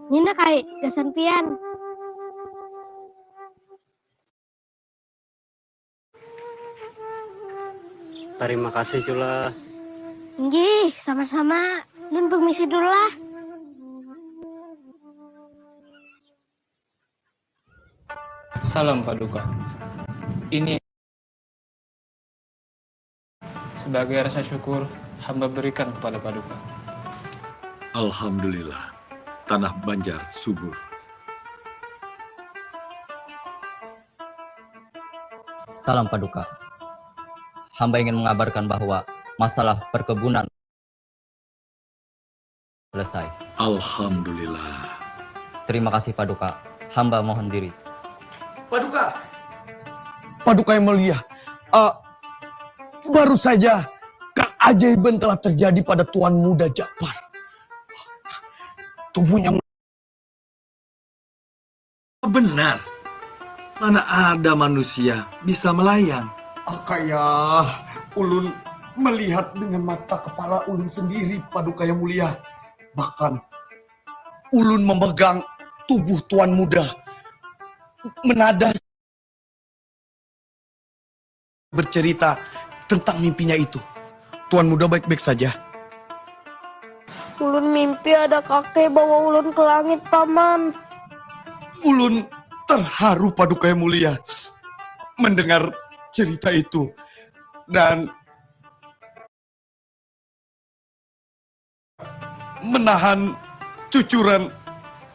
Nina kai gasan pian. Terima kasih Cula. Nggih, sama-sama. Nun permisi dulu lah. Salam Paduka. Ini sebagai rasa syukur hamba berikan kepada Paduka. Alhamdulillah, tanah Banjar subur. Salam Paduka. Hamba ingin mengabarkan bahwa masalah perkebunan selesai. Alhamdulillah. Terima kasih Paduka. Hamba mohon diri. Paduka. Paduka yang mulia. Baru saja keajaiban telah terjadi pada Tuan Muda Ja'far. Tubuhnya Benar. Mana ada manusia bisa melayang? Akaya, ulun melihat dengan mata kepala ulun sendiri, Paduka yang mulia. Bahkan ulun memegang tubuh Tuan Muda, menada bercerita tentang mimpinya itu. Tuan Muda baik-baik saja. Ulun mimpi ada kakek bawa ulun ke langit, Paman. Ulun terharu, Paduka yang mulia, mendengar cerita itu. Dan menahan cucuran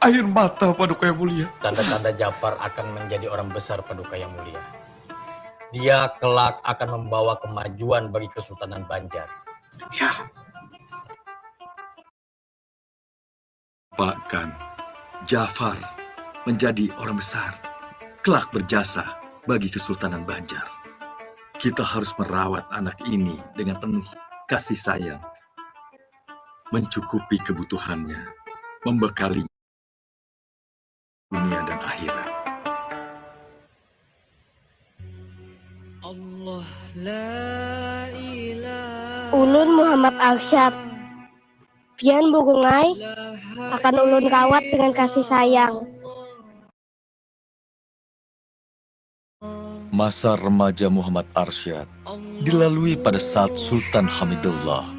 air mata, Paduka yang mulia. Tanda-tanda Ja'far akan menjadi orang besar, Paduka yang mulia. Dia kelak akan membawa kemajuan bagi Kesultanan Banjar. Ya. Bahkan Ja'far menjadi orang besar, kelak berjasa bagi Kesultanan Banjar. Kita harus merawat anak ini dengan penuh kasih sayang, mencukupi kebutuhannya, membekali dunia dan akhirat. Allah la ilaha Ulun Muhammad Arsyad. Pian Bugungai akan ulun rawat dengan kasih sayang. Masa remaja Muhammad Arsyad dilalui pada saat Sultan Hamidullah,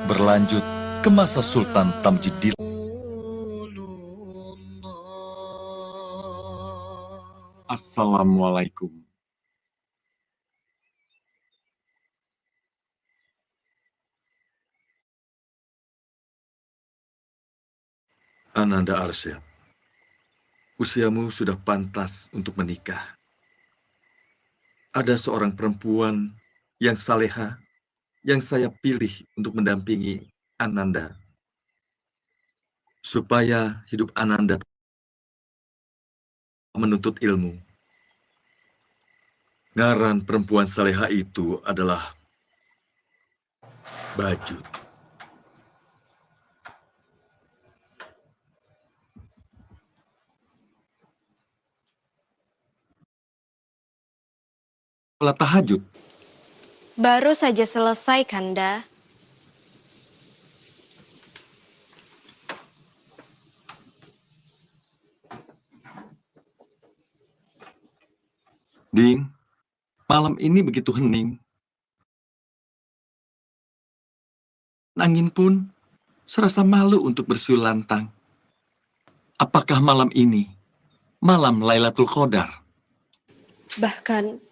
berlanjut ke masa Sultan Tamjidillah. Assalamualaikum. Ananda Arsyad, usiamu sudah pantas untuk menikah. Ada seorang perempuan yang saleha yang saya pilih untuk mendampingi Ananda, supaya hidup Ananda menuntut ilmu. Ngaran perempuan saleha itu adalah Bajut. Sholat tahajud. Baru saja selesai, Kanda. Ding, malam ini begitu hening. Angin pun serasa malu untuk bersiul lantang. Apakah malam ini malam Lailatul Qadar? Bahkan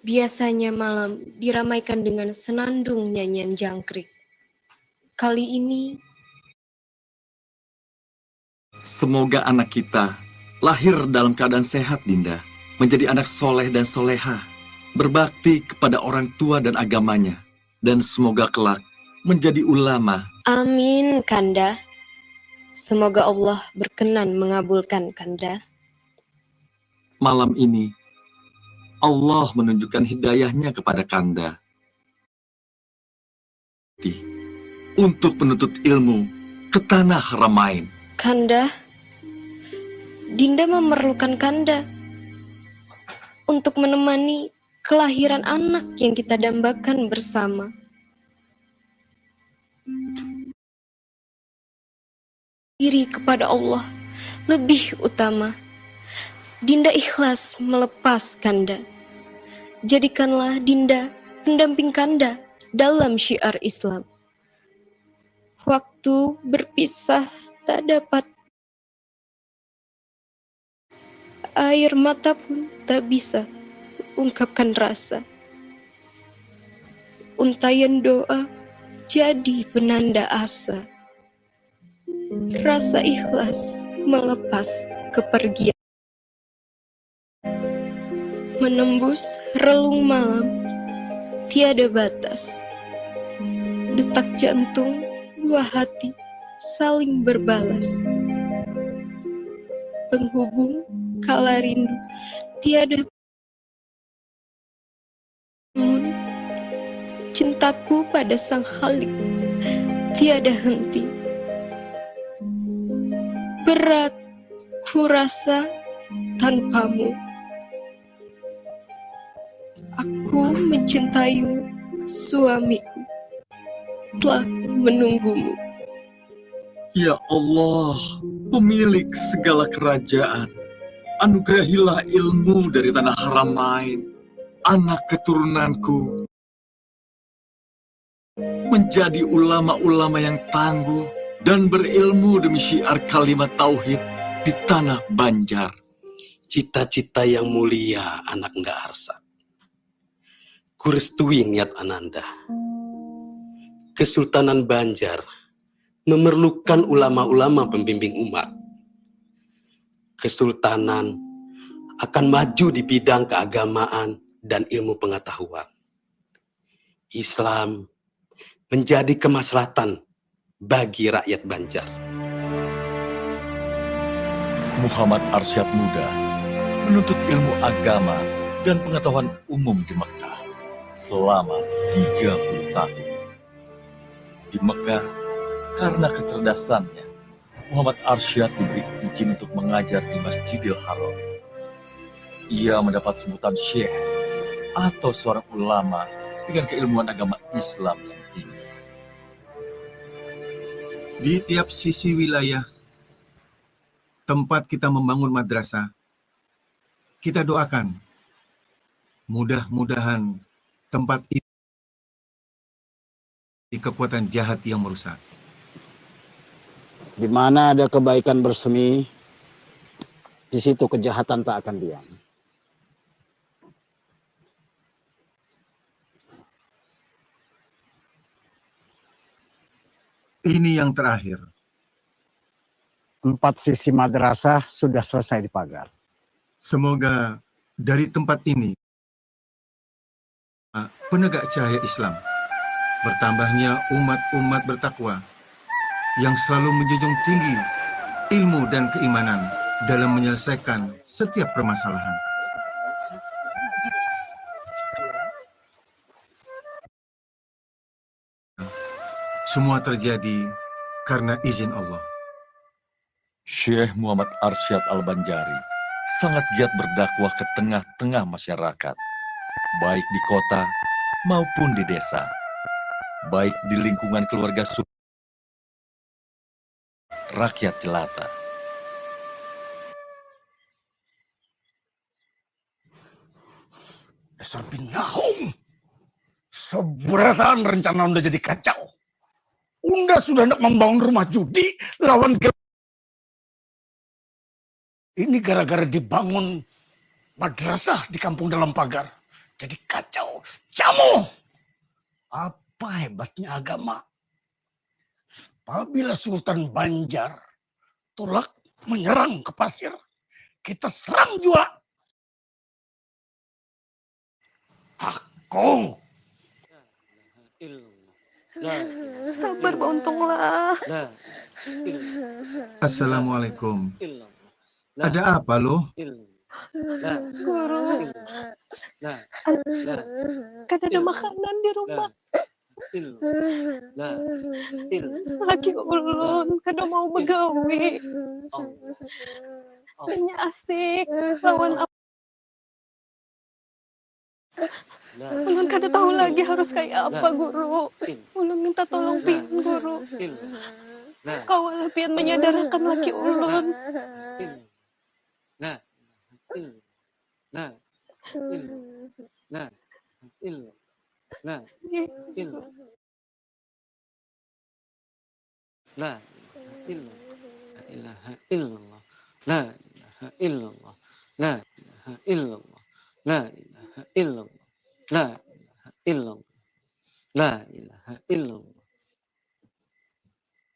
biasanya malam diramaikan dengan senandung nyanyian jangkrik. Kali ini, Semoga anak kita lahir dalam keadaan sehat, Dinda. Menjadi anak soleh dan soleha. Berbakti kepada orang tua dan agamanya. Dan semoga kelak menjadi ulama. amin, Kanda. Semoga Allah berkenan mengabulkan, Kanda. Malam ini, Allah menunjukkan hidayahnya kepada Kanda. Untuk menuntut ilmu ke tanah Haramain. Kanda, Dinda memerlukan Kanda untuk menemani kelahiran anak yang kita dambakan bersama. Diri kepada Allah Lebih utama, Dinda ikhlas melepas Kanda. Jadikanlah Dinda pendamping Kanda dalam syiar Islam. Waktu berpisah tak dapat, air mata pun tak bisa ungkapkan rasa. Untayan doa jadi penanda asa. Rasa ikhlas melepas kepergian. Menembus relung malam, tiada batas. Detak jantung dua hati saling berbalas. Penghubung kala rindu tiada. Namun cintaku pada sang Khalik tiada henti. Berat ku rasa tanpamu. Aku mencintaimu, suamiku, telah menunggumu. Ya Allah, pemilik segala kerajaan, anugerahilah ilmu dari tanah Haramain, anak keturunanku, menjadi ulama-ulama yang tangguh dan berilmu demi syiar kalimat tauhid di tanah Banjar. Cita-cita yang mulia anak Nda Arsyad. Kurestui niat Ananda. Kesultanan Banjar memerlukan ulama-ulama pembimbing umat. Kesultanan akan maju di bidang keagamaan dan ilmu pengetahuan. Islam menjadi kemaslahatan bagi rakyat Banjar. Muhammad Arsyad Muda menuntut ilmu agama dan pengetahuan umum di Mekah selama 30 tahun. Di Mekah, karena kecerdasannya, Muhammad Arsyad diberi izin untuk mengajar di Masjidil Haram. Ia mendapat sebutan syekh atau seorang ulama dengan keilmuan agama Islam yang tinggi. Di tiap sisi wilayah tempat kita membangun madrasah, kita doakan mudah-mudahan tempat itu di kekuatan jahat yang merusak. Di mana ada kebaikan bersemi, di situ kejahatan tak akan diam. Ini yang terakhir. 4 sisi madrasah sudah selesai dipagar. Semoga dari tempat ini penegak cahaya Islam, bertambahnya umat-umat bertakwa yang selalu menjunjung tinggi ilmu dan keimanan dalam menyelesaikan setiap permasalahan. Semua terjadi karena izin Allah. Syekh Muhammad Arsyad Al-Banjari sangat giat berdakwah ke tengah-tengah masyarakat, baik di kota maupun di desa, baik di lingkungan keluarga rakyat jelata. Dasar binahong. Seberatan rencana Unda jadi kacau. Unda sudah hendak membangun rumah judi lawan ini gara-gara dibangun madrasah di kampung dalam pagar. Jadi kacau. Jamu. Apa hebatnya agama? Apabila Sultan Banjar tolak menyerang ke pasir, kita serang juga. Aku. Sabar, beruntunglah. Assalamualaikum. Ada apa loh? Guru, kan ada makanan di rumah. Lagi ulun, kada mau begawi. Hanya asik lawan Ulun kada tahu lagi harus kayak apa, Guru. Ulun minta tolong pian, Guru. Kawalah pian menyadarkan laki ulun.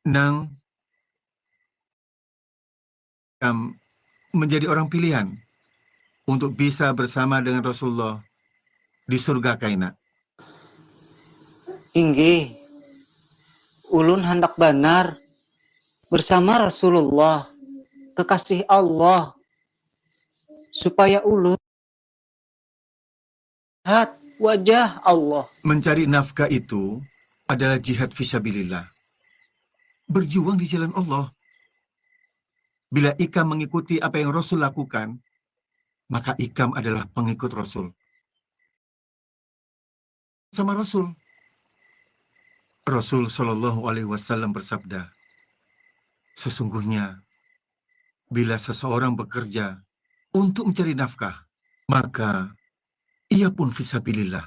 Nang, menjadi orang pilihan untuk bisa bersama dengan Rasulullah di surga kaina. Inggih, ulun hendak benar bersama Rasulullah, kekasih Allah, supaya ulun lihat wajah Allah. Mencari nafkah itu adalah jihad fisabilillah. Berjuang di jalan Allah. Bila Ikam mengikuti apa yang Rasul lakukan, maka Ikam adalah pengikut Rasul. Sama Rasul. Rasul Shallallahu Alaihi Wasallam bersabda, sesungguhnya bila seseorang bekerja untuk mencari nafkah, maka ia pun fisabilillah.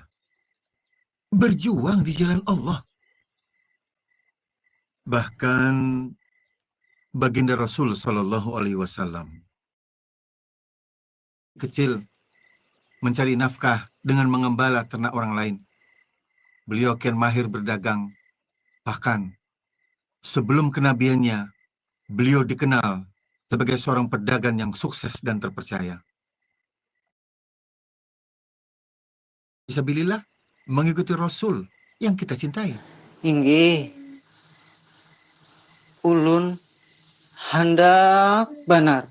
Berjuang di jalan Allah. Bahkan baginda Rasul Shallallahu Alaihi Wasallam kecil mencari nafkah dengan mengembala ternak orang lain. Beliau kian mahir berdagang. Bahkan sebelum kenabiannya, beliau dikenal sebagai seorang pedagang yang sukses dan terpercaya. Fisabilillah, mengikuti Rasul yang kita cintai. Inggih, ulun hendak benar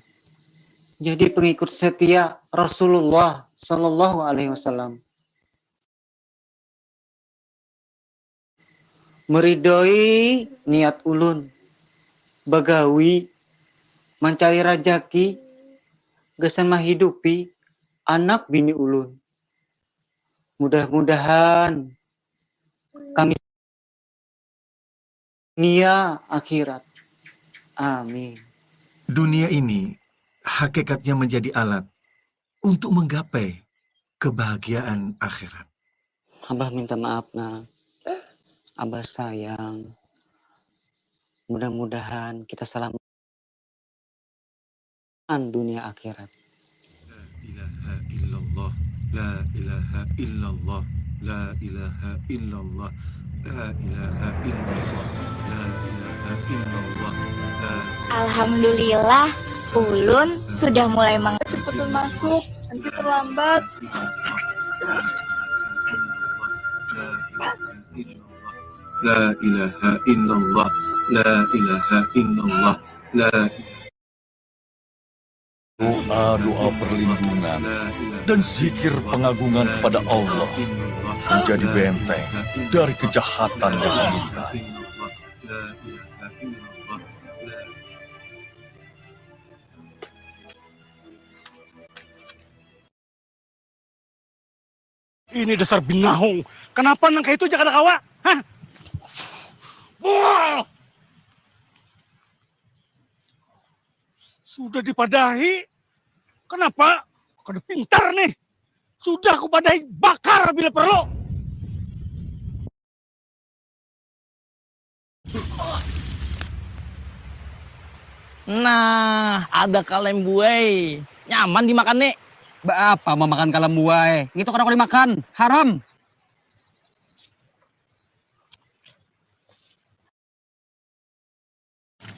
jadi pengikut setia Rasulullah Shallallahu Alaihi Wasallam. Meridoi niat ulun, bagawi, mencari rajaki, gesan menghidupi anak bini ulun. Mudah-mudahan kami dunia akhirat. Amin. Dunia ini hakikatnya menjadi alat untuk menggapai kebahagiaan akhirat. Abah minta maaf, nak. Abah sayang. Mudah-mudahan kita selamat dunia akhirat. La ilaha illallah, la ilaha illallah, la ilaha illallah, la ilaha illallah, la. Alhamdulillah, ulun sudah mulai cepetan masuk, nanti terlambat. La ilaha illallah, la ilaha illallah, la. Doa-doa perlindungan dan zikir pengagungan kepada Allah menjadi benteng dari kejahatan yang mengintai. Ini dasar binahong. Kenapa nangka itu jangan kawa? Hah? Wah! Sudah dipadahi. Kenapa? Kada pintar nih. Sudah aku padahi, bakar bila perlu. Nah, ada kalem buai. Nyaman dimakan nih. Apa mau makan kalem buai? Itu kan aku dimakan. Haram.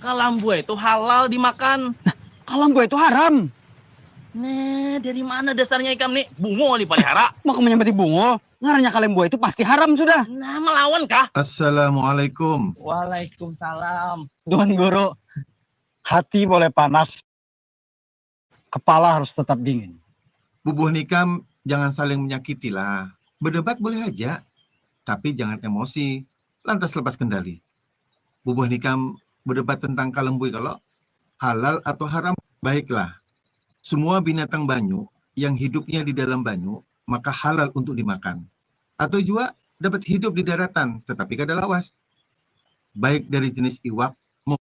Kalem buai itu halal dimakan. Nah, kalem buai itu haram. Nah, dari mana dasarnya ikam nih? Bungo dipelihara. Mau menyambati bungo? Ngaranya kalem buai itu pasti haram sudah. Nah, melawan kah? Assalamualaikum. Waalaikumsalam. Tuan Guru, hati boleh panas, kepala harus tetap dingin. Bubuh nikam jangan saling menyakiti lah. Berdebat boleh aja, tapi jangan emosi, lantas lepas kendali. Bubuh nikam berdebat tentang kalembui kalau halal atau haram, baiklah. Semua binatang banyu yang hidupnya di dalam banyu, maka halal untuk dimakan. atau juga dapat hidup di daratan tetapi kadalawas, baik dari jenis iwak maupun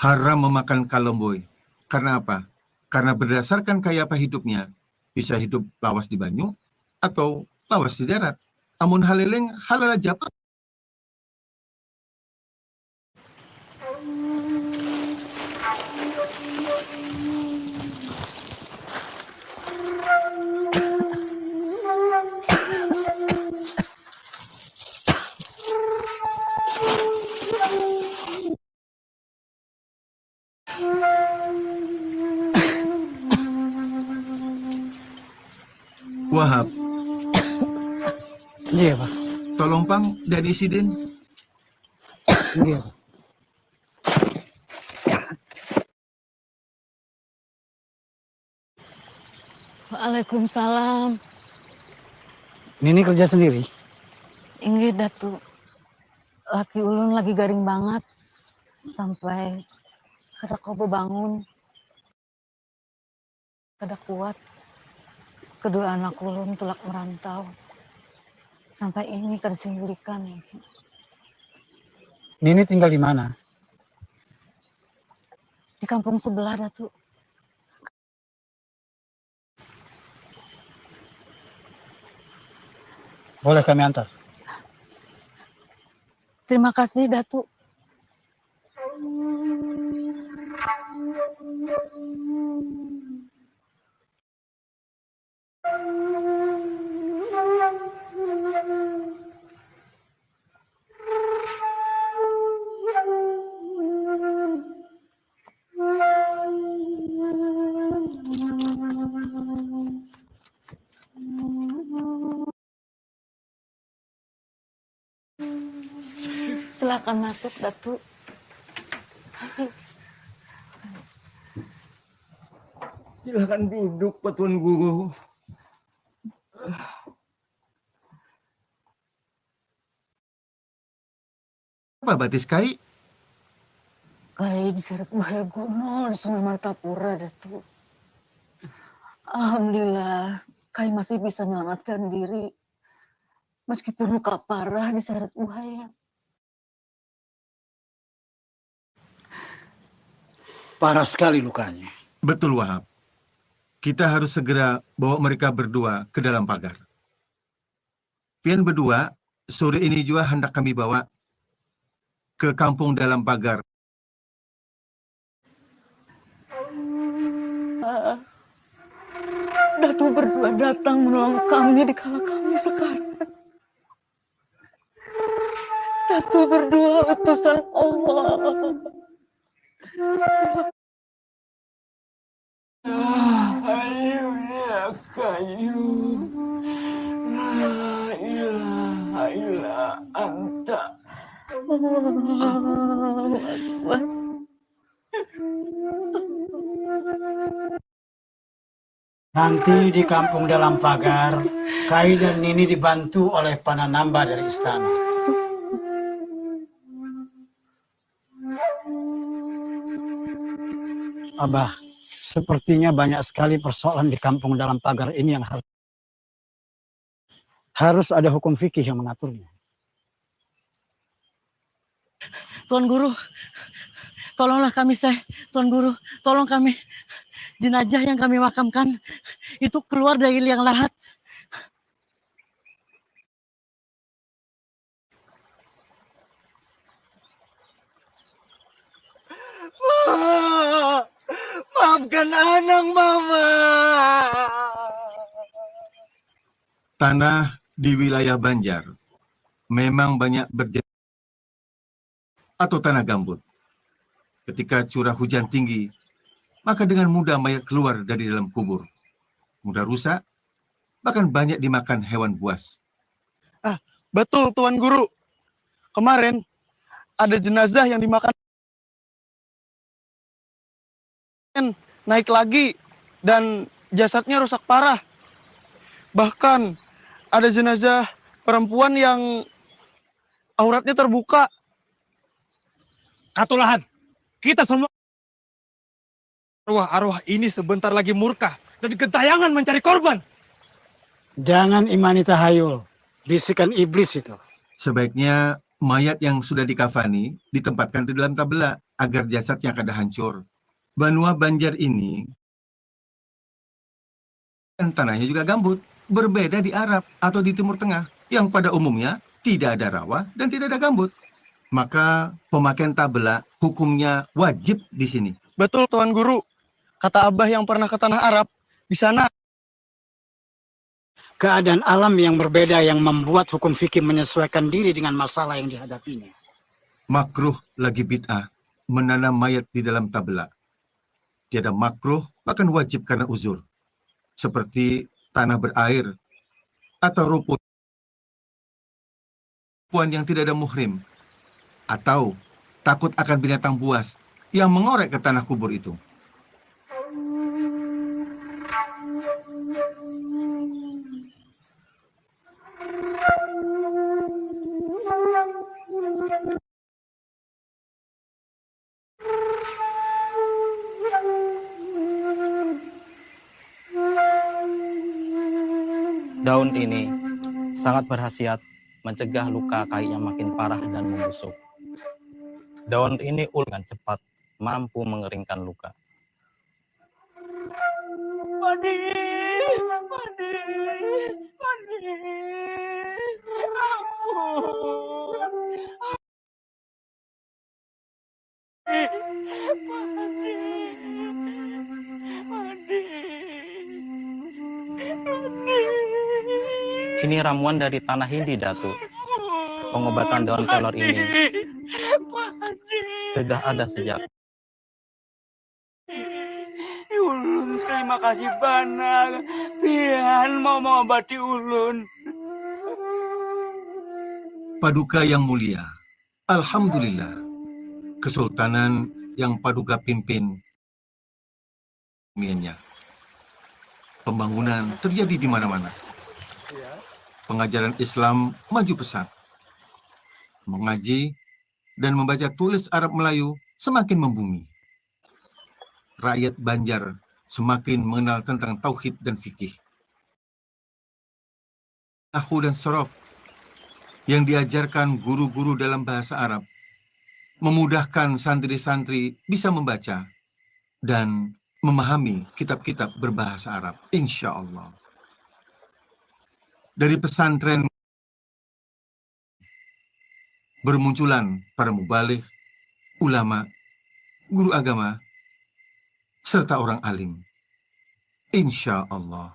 haram memakan kalomboy. Karena apa? Karena berdasarkan kaya apa hidupnya, bisa hidup lawas di banyu atau lawas di darat. Amun haleleng halal aja. Wahab. Iya, Pak. Tolong pang dan isiden. Iya, Pak. Waalaikumsalam. Nini kerja sendiri? Inggih, Datu. Laki ulun lagi garing banget. Sampai kada kobo bangun. Kada kuat. Kedua anak ulun tulak merantau. Sampai ini kada simbulikan. Nini tinggal di mana? Di kampung sebelah, Datu. Boleh kami antar? Terima kasih, Datu. Silakan masuk, Datu. Silakan duduk, Pak Tuan Guru. Apa batis kai? Kai diseret bahaya gunung di Sungai Martapura, Datu. Alhamdulillah, Kai masih bisa menyelamatkan diri. Meskipun luka parah diseret buaya. Parah sekali lukanya. Betul, Wahab. Kita harus segera bawa mereka berdua ke dalam pagar. Pian berdua, sore ini juga hendak kami bawa ke kampung dalam pagar. Datu berdua datang menolong kami di kala kami sekarang. Datu berdua utusan Allah. Ayo ya kayu. La ilaha illa anta. Allahu Akbar. Nanti di kampung dalam pagar, Kai dan Nini dibantu oleh Pananamba dari istana. Abah, sepertinya banyak sekali persoalan di kampung dalam pagar ini yang harus ada hukum fikih yang mengaturnya. Tuan Guru, tolonglah kami, Tuan Guru, tolong kami. Jenazah yang kami makamkan itu keluar dari liang lahat. Maafkan anak Mama. Tanah di wilayah Banjar memang banyak atau tanah gambut. Ketika curah hujan tinggi, maka dengan mudah mayat keluar dari dalam kubur. Mudah rusak, bahkan banyak dimakan hewan buas. Betul, Tuan Guru. Kemarin ada jenazah yang dimakan naik lagi dan jasadnya rusak parah. Bahkan ada jenazah perempuan yang auratnya terbuka. Katulahan, kita semua arwah-arwah ini sebentar lagi murka dan gentayangan mencari korban. Jangan imani tahayul, bisikan iblis itu. Sebaiknya mayat yang sudah dikafani ditempatkan di dalam tabela agar jasadnya kada hancur. Banua Banjar ini dan tanahnya juga gambut, berbeda di Arab atau di Timur Tengah yang pada umumnya tidak ada rawa dan tidak ada gambut. Maka pemakaian tabela hukumnya wajib di sini. Betul Tuan Guru, kata Abah yang pernah ke tanah Arab, di sana Keadaan alam yang berbeda yang membuat hukum fikih menyesuaikan diri dengan masalah yang dihadapinya. Makruh lagi bid'ah menanam mayat di dalam tabela. Tiada makruh, bahkan wajib karena uzur. Seperti tanah berair atau rumput yang tidak ada muhrim. Atau takut akan binatang buas yang mengorek ke tanah kubur itu. Daun ini sangat berkhasiat mencegah luka kayu yang makin parah dan membusuk. Daun ini dengan cepat mampu mengeringkan luka. Mandi. Ini ramuan dari tanah Hindi, Datu. Pengobatan daun kelor ini sudah ada sejak. Ulun terima kasih banyak. Pian mau mengobati ulun. Paduka yang mulia, alhamdulillah, kesultanan yang Paduka pimpin, pembangunan terjadi di mana-mana. Pengajaran Islam maju pesat. Mengaji dan membaca tulis Arab Melayu semakin membumi. Rakyat Banjar semakin mengenal tentang tauhid dan fikih. Nahwu dan sorof yang diajarkan guru-guru dalam bahasa Arab memudahkan santri-santri bisa membaca dan memahami kitab-kitab berbahasa Arab, insya Allah. Dari pesantren bermunculan para mubaligh, ulama, guru agama, serta orang alim. Insya Allah.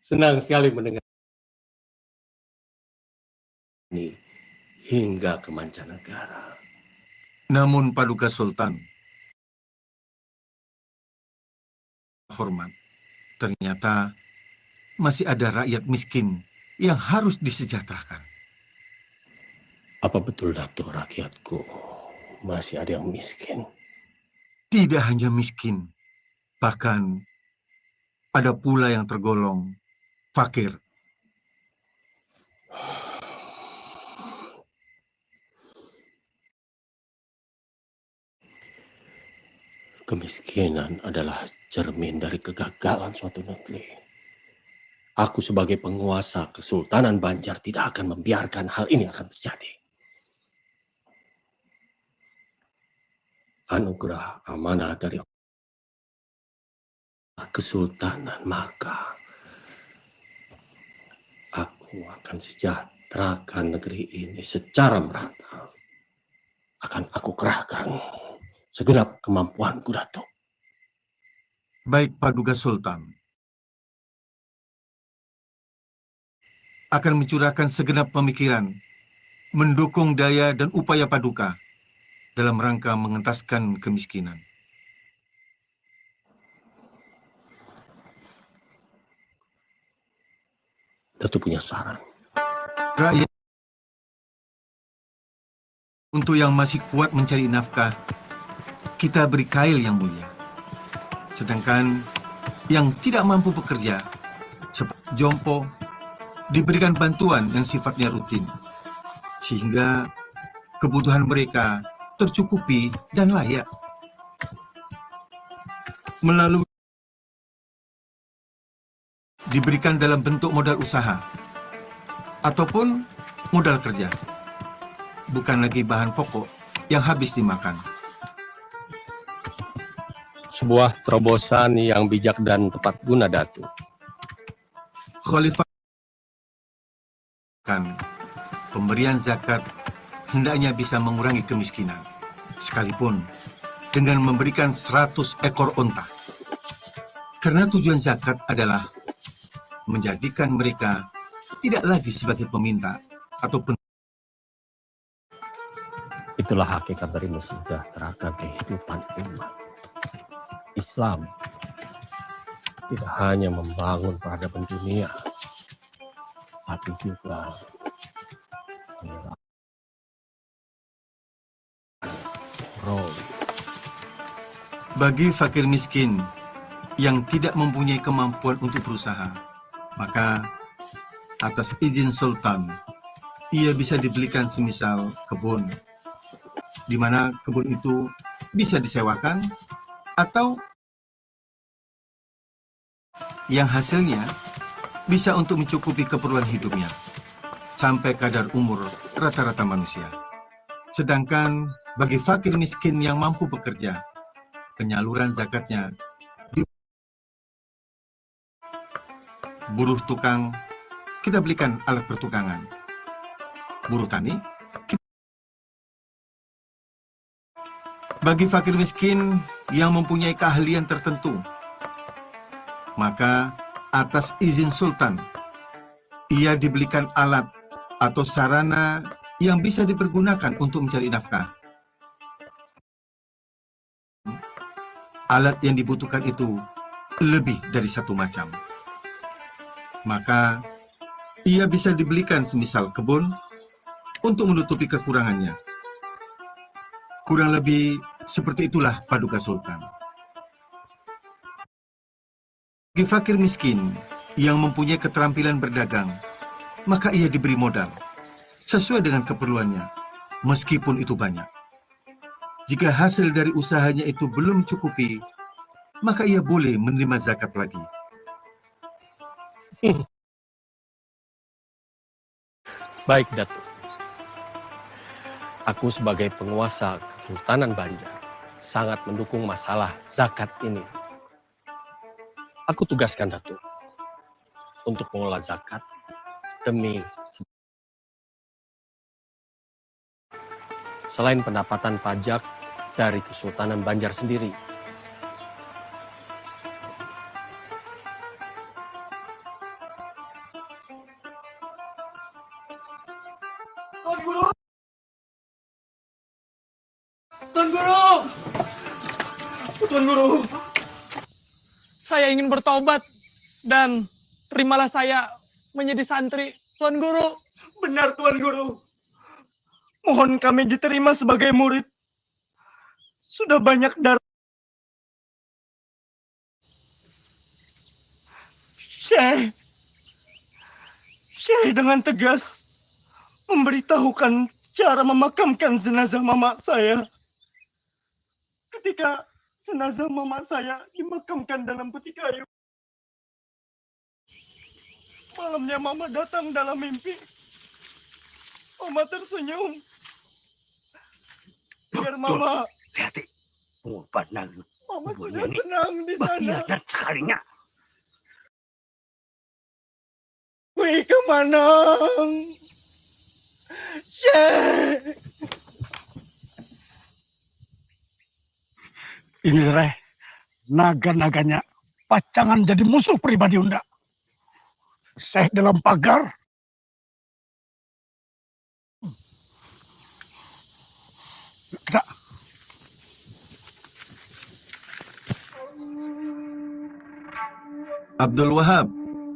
Senang sekali mendengar ini hingga ke mancanegara. Namun Paduka Sultan, hormat, ternyata masih ada rakyat miskin yang harus disejahterakan. Apa betul, Datuk, rakyatku masih ada yang miskin? Tidak hanya miskin, bahkan ada pula yang tergolong fakir. Kemiskinan adalah cermin dari kegagalan suatu negeri. Aku sebagai penguasa Kesultanan Banjar tidak akan membiarkan hal ini akan terjadi. Anugerah amanah dari Kesultanan, maka aku akan sejahterakan negeri ini secara merata. Akan aku kerahkan segenap kemampuanku, Datuk. Baik, Paduka Sultan. Akan mencurahkan segenap pemikiran, mendukung daya dan upaya Paduka dalam rangka mengentaskan kemiskinan. Datuk punya saran. Rakyat untuk yang masih kuat mencari nafkah, kita beri kail yang mulia. Sedangkan yang tidak mampu bekerja, seperti jompo, diberikan bantuan yang sifatnya rutin, sehingga kebutuhan mereka tercukupi dan layak. Melalui diberikan dalam bentuk modal usaha ataupun modal kerja, bukan lagi bahan pokok yang habis dimakan. Sebuah terobosan yang bijak dan tepat guna, Datu. Khalifah kan pemberian zakat hendaknya bisa mengurangi kemiskinan, sekalipun dengan memberikan 100 ekor onta. Karena tujuan zakat adalah menjadikan mereka tidak lagi sebagai peminta ataupun. Itulah hakikat dari mensejahterakan kehidupan umat. Islam tidak hanya membangun peradaban dunia, tapi juga roh. Bagi fakir miskin yang tidak mempunyai kemampuan untuk berusaha, maka atas izin sultan, ia bisa dibelikan semisal kebun, di mana kebun itu bisa disewakan atau yang hasilnya bisa untuk mencukupi keperluan hidupnya sampai kadar umur rata-rata manusia. Sedangkan bagi fakir miskin yang mampu bekerja, penyaluran zakatnya di buruh tukang, kita belikan alat pertukangan. Buruh tani, bagi fakir miskin yang mempunyai keahlian tertentu, maka atas izin sultan, ia dibelikan alat atau sarana yang bisa dipergunakan untuk mencari nafkah. Alat yang dibutuhkan itu lebih dari satu macam. Maka ia bisa dibelikan semisal kebun untuk menutupi kekurangannya. Kurang lebih seperti itulah paduka sultan. Bagi fakir miskin yang mempunyai keterampilan berdagang, maka ia diberi modal sesuai dengan keperluannya, meskipun itu banyak. Jika hasil dari usahanya itu belum cukupi, maka ia boleh menerima zakat lagi. Baik, Datu. Aku sebagai penguasa Kesultanan Banjar sangat mendukung masalah zakat ini. Aku tugaskan Datu untuk mengelola zakat demi selain pendapatan pajak dari Kesultanan Banjar sendiri. Tuan Guru! Tuan Guru! Tuan Guru! Saya ingin bertobat dan terimalah saya menjadi santri, Tuan Guru. Benar, Tuan Guru. Mohon kami diterima sebagai murid. Sudah banyak darah. Syekh dengan tegas memberitahukan cara memakamkan jenazah mama saya. Ketika jenazah mama saya dimakamkan dalam peti kayu, malamnya mama datang dalam mimpi. Mama tersenyum. Biar mama... Lihat, benar. Mama sudah tenang di sana. Dan sekalinya. Wih, kemana? Syekh! Ini Reh, naga-naganya pacangan jadi musuh pribadi Unda. Syekh dalam pagar. Kita. Abdul Wahab,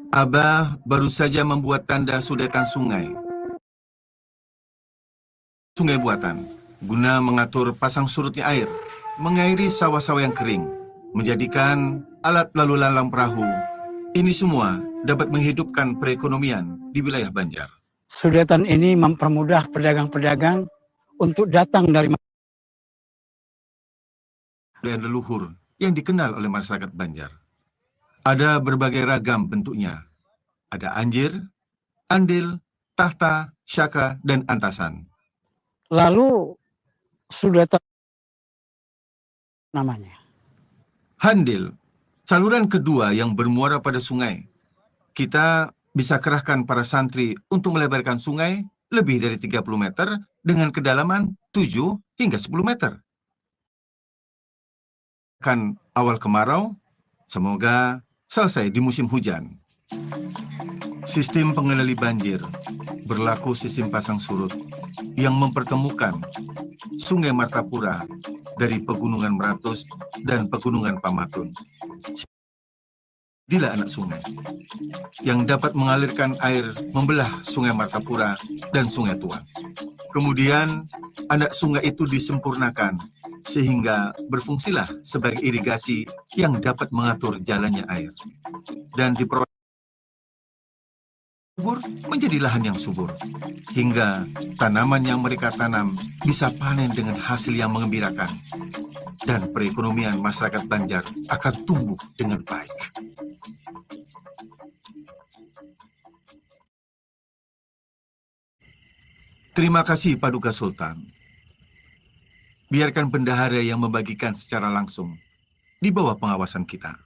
Abah baru saja membuat tanda sudetan sungai sungai buatan guna mengatur pasang surutnya air, mengairi sawah-sawah yang kering, menjadikan alat lalu lalang perahu. Ini semua dapat menghidupkan perekonomian di wilayah Banjar. Sudetan ini mempermudah pedagang-pedagang untuk datang dari leluhur yang dikenal oleh masyarakat Banjar. Ada berbagai ragam bentuknya. Ada anjir, andil, tahta, syaka, dan antasan. lalu sudetan namanya. Handil, saluran kedua yang bermuara pada sungai. Kita bisa kerahkan para santri untuk melebarkan sungai lebih dari 30 meter dengan kedalaman 7 hingga 10 meter. Kan awal kemarau, semoga selesai di musim hujan. Sistem pengendali banjir berlaku sistem pasang surut yang mempertemukan Sungai Martapura dari Pegunungan Meratus dan Pegunungan Pamatun. Dilah anak sungai yang dapat mengalirkan air membelah Sungai Martapura dan Sungai Tuan. Kemudian anak sungai itu disempurnakan sehingga berfungsilah sebagai irigasi yang dapat mengatur jalannya air. Dan diperoleh menjadi lahan yang subur, hingga tanaman yang mereka tanam bisa panen dengan hasil yang mengembirakan, dan perekonomian masyarakat Banjar akan tumbuh dengan baik. Terima kasih Paduka Sultan. Biarkan bendahara yang membagikan secara langsung di bawah pengawasan kita.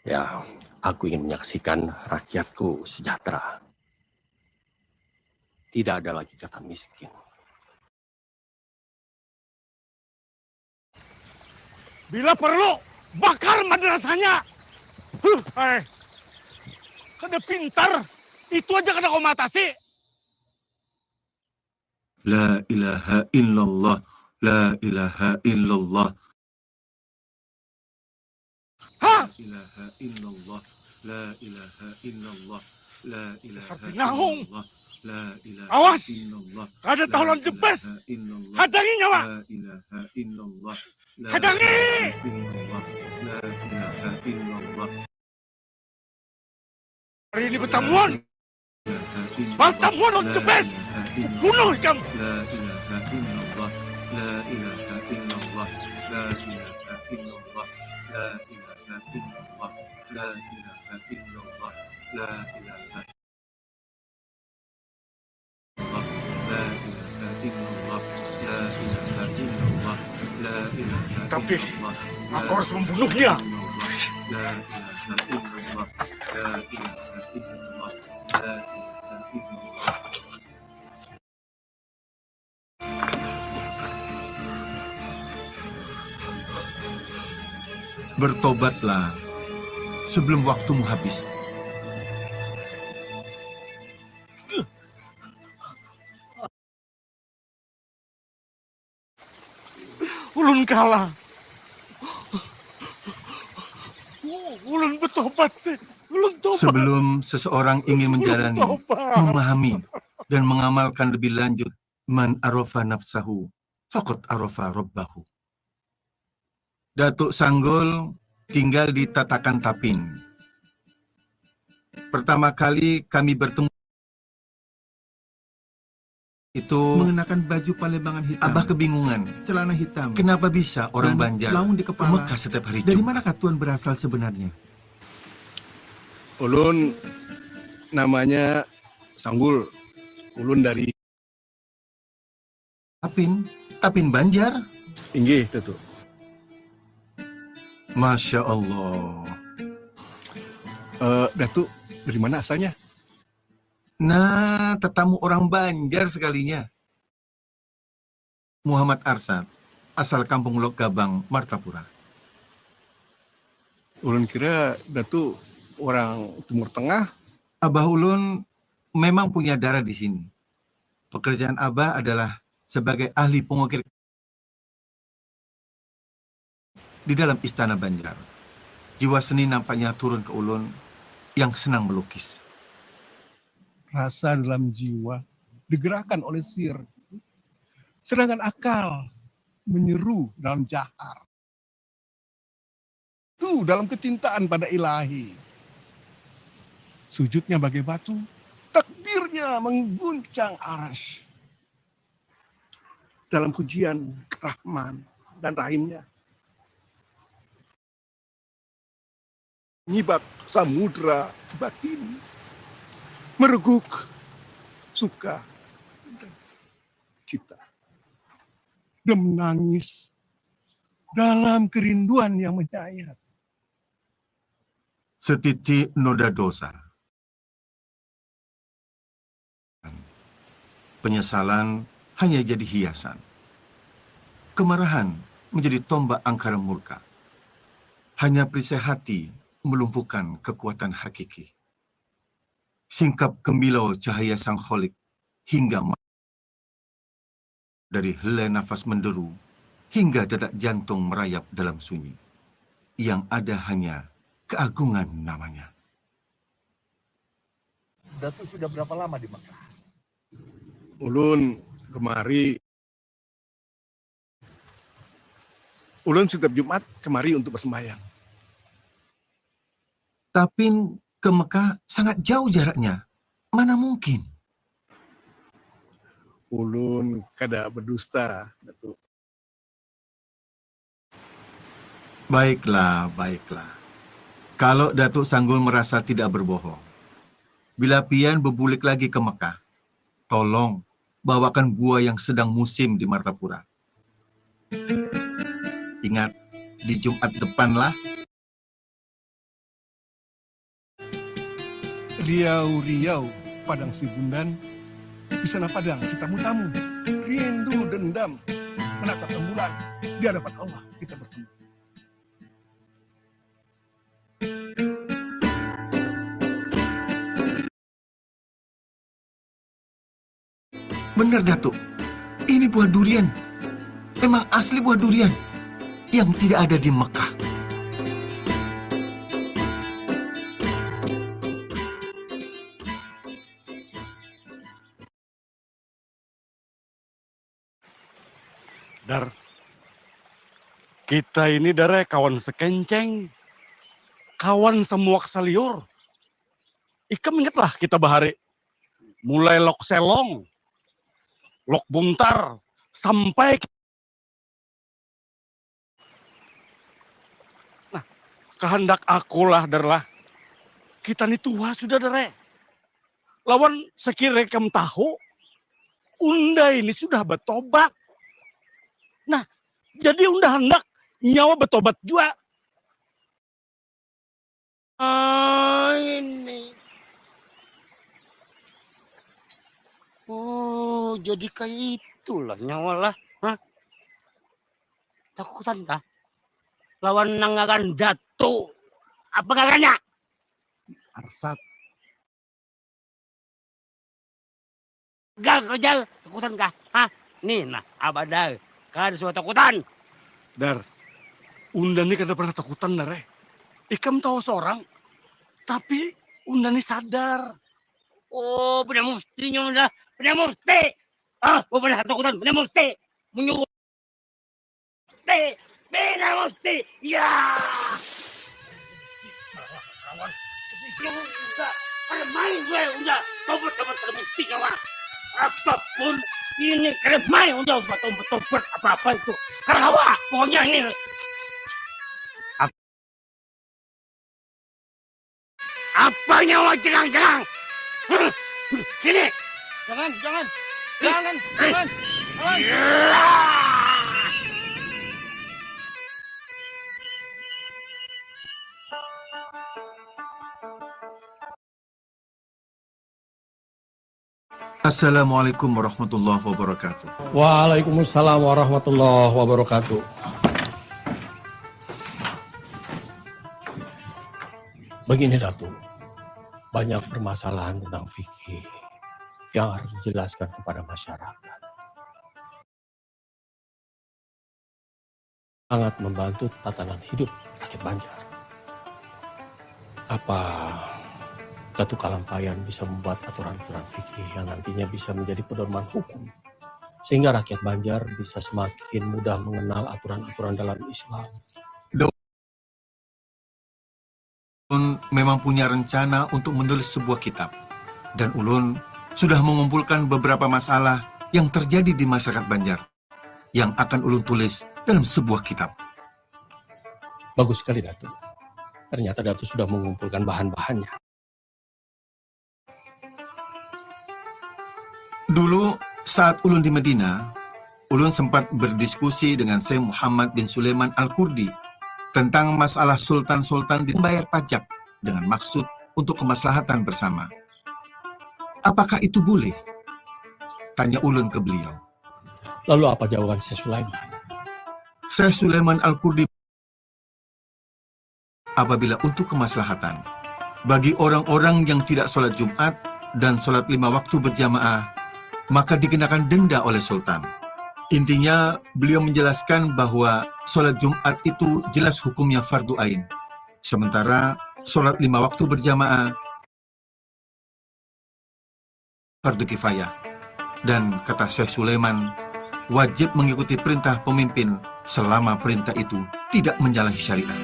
Ya, aku ingin menyaksikan rakyatku sejahtera. Tidak ada lagi kata miskin. Bila perlu, bakar madrasahnya. Kada pintar, itu aja kada kau matasi. La ilaha illallah, la ilaha illallah. Ha? La ilaha illallah, la ilaha illallah, la ilaha Sabinahong. illallah, la ilaha Awas! illallah. Kada tolong jebes. Hadangi nyawa. La ilaha illallah. La Hadangi! ilaha illallah, la ilaha illallah. Hari ini bertamuan. Bertamuan on jebes. Bunuh jam. La ilaha illallah, la ilaha illallah, la ilaha illallah, la ilaha illallah, la ilaha illallah, la ilaha illallah, la ilaha. Tapi aku harus membunuhnya. La ilaha illallah, la ilaha illallah, la ilaha illallah. Bertobatlah sebelum waktumu habis. Ulun kalah. Ulun bertobat sih. Ulun tobat. Sebelum seseorang ingin menjalani, memahami, dan mengamalkan lebih lanjut, man arofa nafsahu, faqad arofa robbahu. Datuk Sanggol tinggal di Tatakan Tapin. Pertama kali kami bertemu itu mengenakan baju Palembang hitam. Abah kebingungan. Celana hitam. Kenapa bisa orang Banjar laung di kepala Mekah setiap hari Jumat? Dari manakah Tuan berasal sebenarnya? Ulun namanya Sanggul. Ulun dari Tapin. Tapin Banjar? Inggih, Datuk. Masya Allah. Datuk, dari mana asalnya? Nah, tetamu orang Banjar sekalinya. Muhammad Arsad, asal Kampung Lok Gabang, Martapura. Ulun kira Datuk orang Timur Tengah. Abah Ulun memang punya darah di sini. Pekerjaan Abah adalah sebagai ahli pengukir di dalam istana Banjar. Jiwa seni nampaknya turun ke Ulun yang senang melukis. Rasa dalam jiwa digerakkan oleh sir. Sedangkan akal menyeru dalam jahar. Itu dalam kecintaan pada ilahi. Sujudnya bagai batu, takbirnya mengguncang arsy. Dalam pujian Rahman dan Rahimnya. Nyibak samudra batin, mereguk suka dan cita. Dan menangis dalam kerinduan yang menyayat. Setitik noda dosa. Penyesalan hanya jadi hiasan. Kemarahan menjadi tombak angkara murka. Hanya perisai hati melumpuhkan kekuatan hakiki. Singkap gemilau cahaya sang kholik hingga dari helai nafas menderu hingga detak jantung merayap dalam sunyi. Yang ada hanya keagungan namanya. Datu sudah berapa lama di Mekah? Ulun kemari. Ulun setiap Jumat kemari untuk bersembahyang. Tapi ke Mekah sangat jauh jaraknya. Mana mungkin? Ulun kada berdusta, Datuk. Baiklah, baiklah. Kalau Datuk Sanggul merasa tidak berbohong, bila pian berbulik lagi ke Mekah, tolong bawakan buah yang sedang musim di Martapura. Ingat, di Jumat depanlah. Riau-riau padang si Bundan, di sana padang si tamu-tamu. Rindu dendam menatap rembulan di hadapan Allah kita bertemu. Benar, Datuk. Ini buah durian. Memang asli buah durian yang tidak ada di Mekah. Dar, kita ini dare kawan sekenceng, kawan semuak saliur. Ikam ingatlah kita bahari, mulai lok selong, lok buntar, sampai nah, kehendak akulah darlah. Kita ini tua sudah dare. Lawan sekira kamu tahu, unda ini sudah bertobat. Nah, jadi unda hendak nyawa bertobat juga. Ini. Oh, jadi kayak itulah nyawa lah. Hah? Takutan kah? Lawan nangakan Datu. Apa kakaknya? Arsat. Gak kerja, takutan kah? Hah? Nih, nah, abadal. Kan suatu takutan. Dar, unda ini kada pernah takutan, Dar. Ikam tahu seorang, tapi unda ini sadar. Oh, benar muftinya udah. Benar mufti. Ah, benar takutan. Benar mufti. Menyuruh. Benar mufti. Ya. Kawan. Udah. Ada main gue. Udah. Tobat mufti kawan. Apapun. Ini keren main udah tobat apa-apa itu. Karena apa? Pokoknya ini. Apa nyawa jenang-jenang? Sini. Jangan. Assalamualaikum warahmatullahi wabarakatuh. Waalaikumsalam warahmatullahi wabarakatuh. Begini, Datuk. Banyak permasalahan tentang fikih yang harus dijelaskan kepada masyarakat. Sangat membantu tatanan hidup rakyat Banjar. Apa Datuk Kalampayan bisa membuat aturan-aturan fikih yang nantinya bisa menjadi pedoman hukum. Sehingga rakyat Banjar bisa semakin mudah mengenal aturan-aturan dalam Islam. Ulun memang punya rencana untuk menulis sebuah kitab. Dan Ulun sudah mengumpulkan beberapa masalah yang terjadi di masyarakat Banjar yang akan Ulun tulis dalam sebuah kitab. Bagus sekali, Datuk. Ternyata Datuk sudah mengumpulkan bahan-bahannya. Dulu saat Ulun di Medina, Ulun sempat berdiskusi dengan Syekh Muhammad bin Sulaiman Al-Kurdi tentang masalah sultan-sultan membayar pajak dengan maksud untuk kemaslahatan bersama. Apakah itu boleh? Tanya Ulun ke beliau. Lalu apa jawaban Syekh Sulaiman? Syekh Sulaiman Al-Kurdi, apabila untuk kemaslahatan, bagi orang-orang yang tidak sholat Jumat dan sholat 5 waktu berjamaah, maka dikenakan denda oleh sultan. Intinya, beliau menjelaskan bahwa sholat Jumat itu jelas hukumnya fardu ain. Sementara sholat 5 waktu berjamaah fardu kifayah. Dan kata Syekh Sulaiman, wajib mengikuti perintah pemimpin selama perintah itu tidak menyalahi syariat.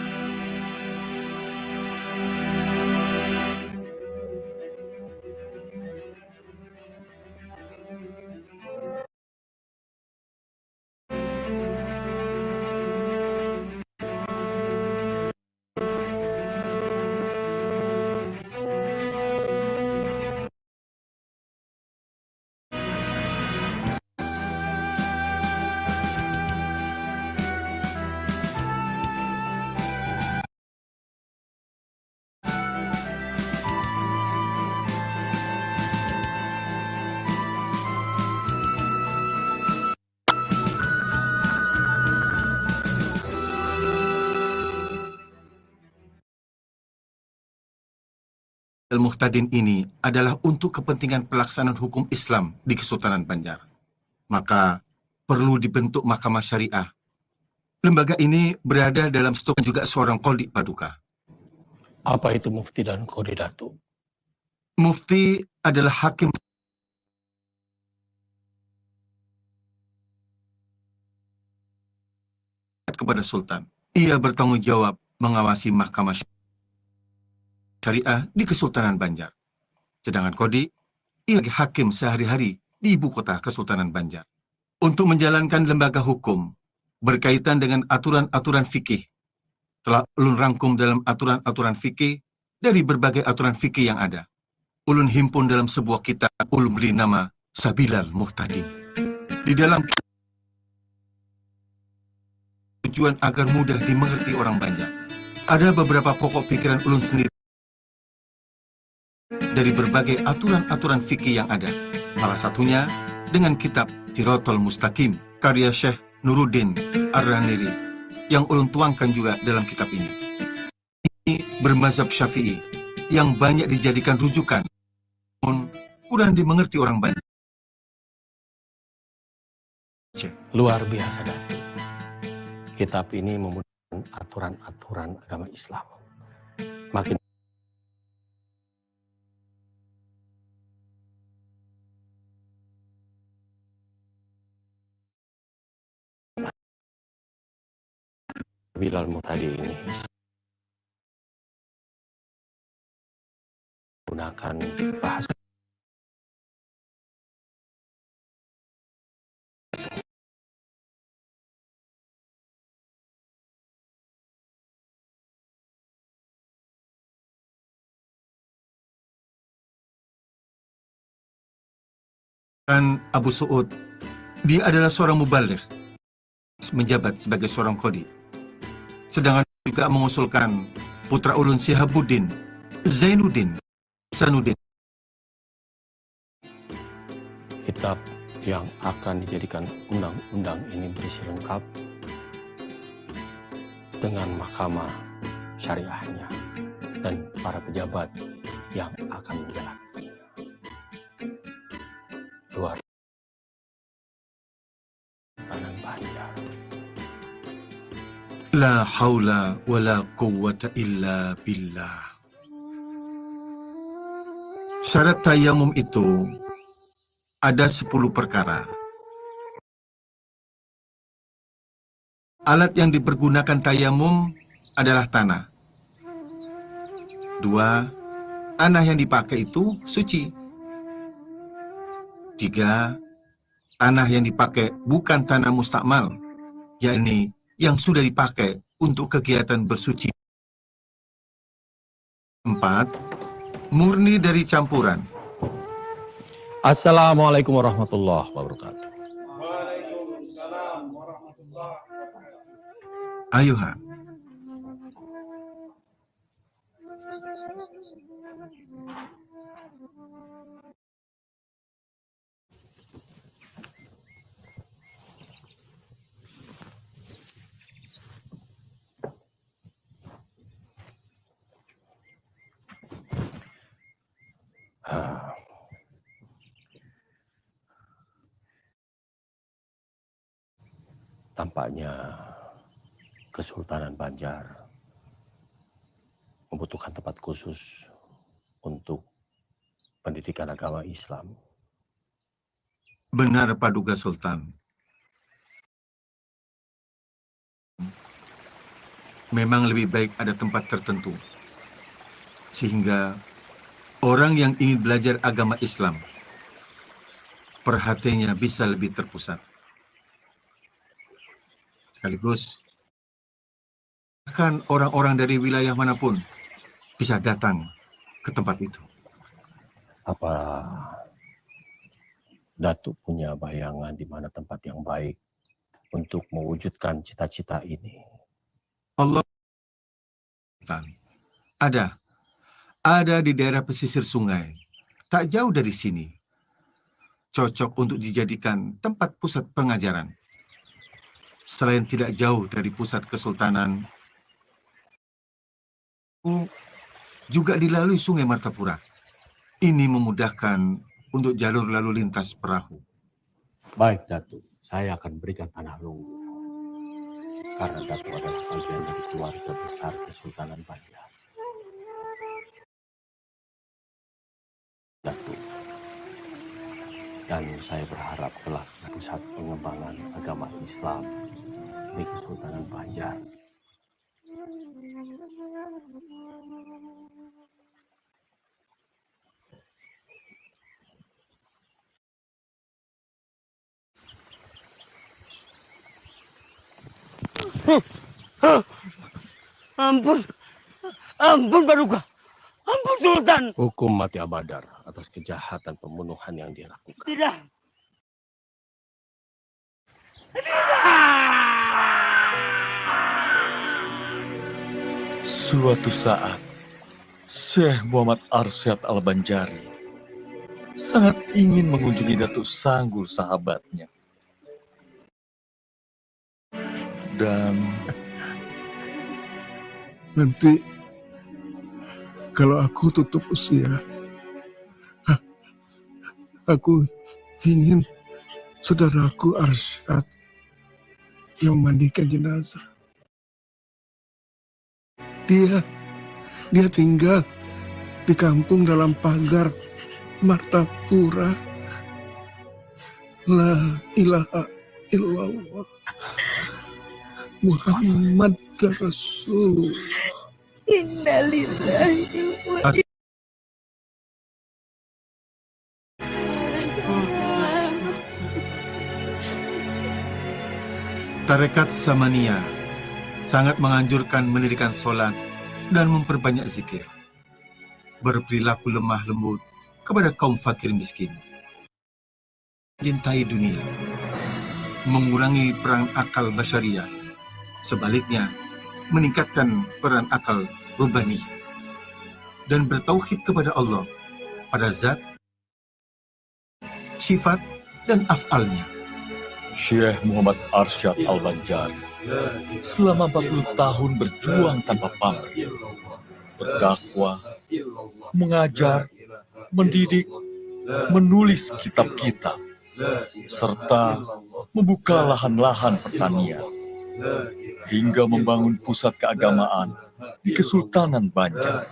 Al-Muhtadin ini adalah untuk kepentingan pelaksanaan hukum Islam di Kesultanan Banjar. Maka perlu dibentuk Mahkamah Syariah. Lembaga ini berada dalam stok juga seorang Qadhi Paduka. Apa itu Mufti dan Qadhi, Datuk? Mufti adalah hakim kepada Sultan. Ia bertanggung jawab mengawasi Mahkamah Syariah di Kesultanan Banjar. Sedangkan Qadhi, ia hakim sehari-hari di ibu kota Kesultanan Banjar. Untuk menjalankan lembaga hukum berkaitan dengan aturan-aturan fikih, telah Ulun rangkum dalam aturan-aturan fikih dari berbagai aturan fikih yang ada. Ulun himpun dalam sebuah kitab, Ulun beri nama Sabilal Muhtadin. Di dalam tujuan agar mudah dimengerti orang Banjar. Ada beberapa pokok pikiran Ulun sendiri dari berbagai aturan-aturan fikih yang ada. Salah satunya dengan kitab Siratal Mustaqim, karya Syekh Nuruddin Ar-Raniri, yang Ulun tuangkan juga dalam kitab ini. Ini bermazhab Syafi'i, yang banyak dijadikan rujukan, namun kurang dimengerti orang banyak. Luar biasa, Datuk. Kitab ini memudahkan aturan-aturan agama Islam. Makin Bilal Muhtadi ini gunakan bahasa Abu Su'ud, dia adalah seorang mubaligh, menjabat sebagai seorang Qadhi. Sedangkan juga mengusulkan putra Ulun Syihabuddin, Zainuddin, Sanuddin. kitab yang akan dijadikan undang-undang ini berisi lengkap dengan mahkamah syariahnya dan para pejabat yang akan menjalankannya. Luar Kesultanan Banjar. La haula wa la quwwata illa billah. Syarat tayamum itu ada 10 perkara. Alat yang dipergunakan tayamum adalah tanah. 2, tanah yang dipakai itu suci. 3, tanah yang dipakai bukan tanah mustakmal, yakni yang sudah dipakai untuk kegiatan bersuci. 4, murni dari campuran. Assalamualaikum warahmatullahi wabarakatuh. Waalaikumsalam warahmatullahi wabarakatuh. Ayo, Ha. Tampaknya Kesultanan Banjar membutuhkan tempat khusus untuk pendidikan agama Islam. Benar, Paduka Sultan. Memang lebih baik ada tempat tertentu, sehingga orang yang ingin belajar agama Islam perhatiannya bisa lebih terpusat. Sekaligus, bahkan orang-orang dari wilayah manapun bisa datang ke tempat itu. Apa Datuk punya bayangan di mana tempat yang baik untuk mewujudkan cita-cita ini? Allah, ada di daerah pesisir sungai, tak jauh dari sini. Cocok untuk dijadikan tempat pusat pengajaran. Selain tidak jauh dari pusat kesultanan, juga dilalui Sungai Martapura. Ini memudahkan untuk jalur lalu lintas perahu. Baik, Datuk. Saya akan berikan tanah lugu. Karena Datuk adalah bagian dari keluarga besar Kesultanan Banjar. Datuk. Dan saya berharap kelak pusat pengembangan agama Islam di Kesultanan Banjar. Ampun Paduka, ampun Sultan. Hukum mati Abadar atas kejahatan pembunuhan yang dia lakukan. Tidak. Suatu saat, Syekh Muhammad Arsyad Al-Banjari sangat ingin mengunjungi Datuk Sanggul sahabatnya. Dan nanti kalau aku tutup usia, aku ingin saudaraku Arsyad yang memandikan jenazah. Dia tinggal di kampung dalam pagar Martapura. La ilaha illallah Muhammad Rasulullah. Innalillahi wa Tarekat Samania sangat menganjurkan mendirikan sholat dan memperbanyak zikir. Berperilaku lemah lembut kepada kaum fakir miskin. Cintai dunia. Mengurangi peran akal basyariah. Sebaliknya, meningkatkan peran akal rubaniyah. Dan bertauhid kepada Allah pada zat, sifat, dan af'alnya. Syekh Muhammad Arsyad Al-Banjari selama 40 tahun berjuang tanpa pamrih, berdakwah, mengajar, mendidik, menulis kitab-kitab, serta membuka lahan-lahan pertanian hingga membangun pusat keagamaan di Kesultanan Banjar.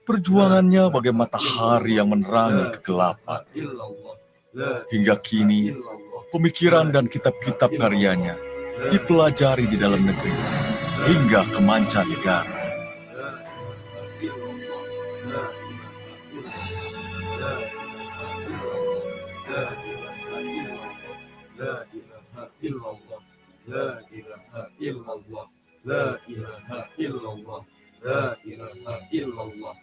Perjuangannya bagai matahari yang menerangi kegelapan. Hingga kini, pemikiran dan kitab-kitab karyanya dipelajari di dalam negeri hingga ke mancanegara. La ilaha illallah, la ilaha illallah, la ilaha illallah.